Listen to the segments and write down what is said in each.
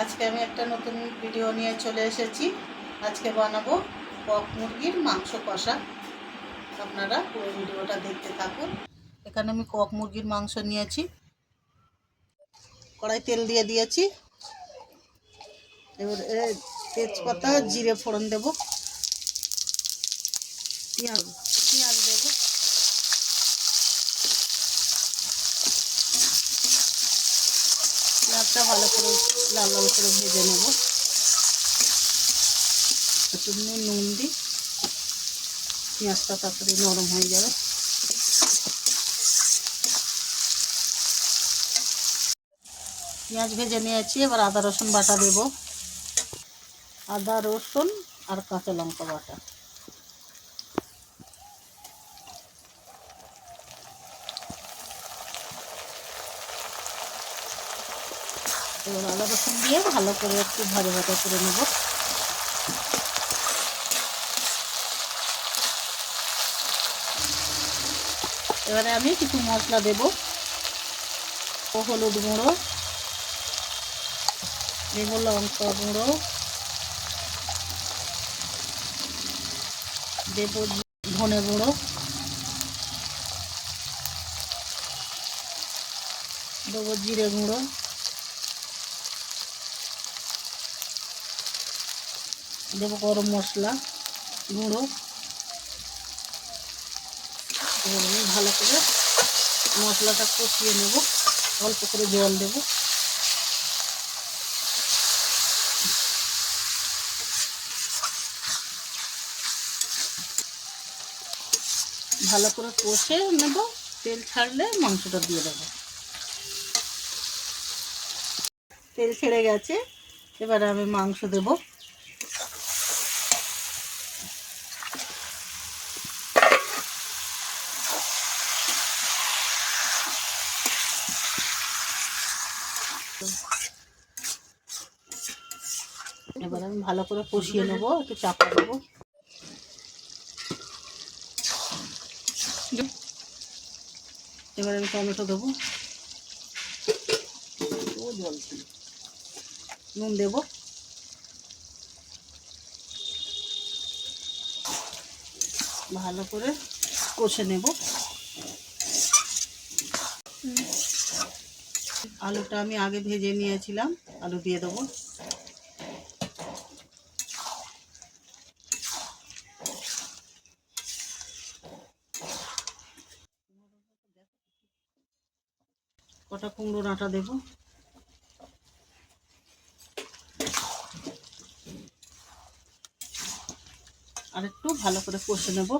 আজকে আমি একটা নতুন ভিডিও নিয়ে চলে এসেছি। আজকে বানাবো কক মুরগির মাংস কষা। আপনারা পুরো ভিডিওটা দেখতে থাকুন। এখানে আমি কক মুরগির মাংস নিয়েছি। কড়াই তেল দিয়ে দিয়েছি। এবার তেজপাতা জিরে ফোড়ন দেব, পেঁয়াজ দেব, পেঁয়াজটা ভালো করে লাল লাল করে ভেজে নেব। একটু নুন দিই, পেঁয়াজটা তাড়াতাড়ি নরম হয়ে যাবে। পেঁয়াজ ভেজে নিয়েছি। এবার আদা রসুন বাটা দেব, আদা রসুন আর কাঁচা লঙ্কা বাটা। এবার আদা রসুন দিয়ে ভালো করে একটু ভাজা ভাজা করে নেব। এবারে আমি কিছু মশলা দেব, হলুদ গুঁড়ো দেব, লঙ্কা গুঁড়ো দেব, ধনে গুঁড়ো দেবো, জিরে গুঁড়ো দেবো, গরম মশলা গুঁড়ো। এবার আমি ভালো করে মশলাটা কষিয়ে নেব। অল্প করে জল দেব। ভালো করে কষে নেব। তেল ছাড়লে মাংসটা দিয়ে দেবো। তেল ছেড়ে গেছে, এবারে আমি মাংস দেব। এবার আমি ভালো করে কষিয়ে নেব। একটু চাপা দেবো। এবার আমি টমেটো দেবো, জল নুন দেব, ভালো করে কষে নেব। আলুটা আমি আগে ভেজে নিয়েছিলাম, আলু দিয়ে দেবো। কটা কুমড়ো ডাঁটা দেব। আর একটু ভালো করে কষে নেব।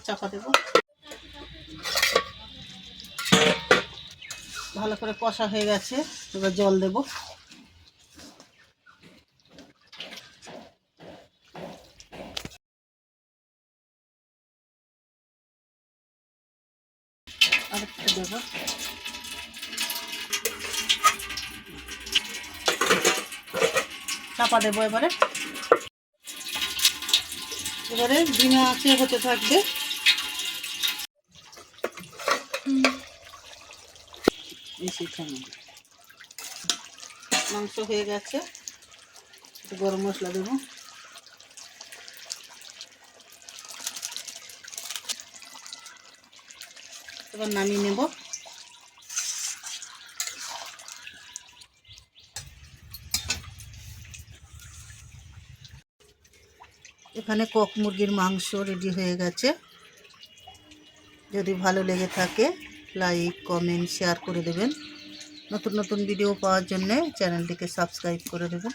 চাপা দেব। ভালো করে কষা হয়ে গেছে, এবার জল দেব। আর একটু দেব। চাপা দেবো। এবারে বিনা আঁচে হতে থাকবে। মাংস হয়ে গেছে, একটু গরম মশলা দেবো। এবার নামিয়ে নেব। এখানে কক মুরগির মাংস রেডি হয়ে গেছে। যদি ভালো লেগে থাকে লাইক, কমেন্ট, শেয়ার করে দেবেন। নতুন নতুন ভিডিও পাওয়ার জন্য চ্যানেলটিকে সাবস্ক্রাইব করে দেবেন।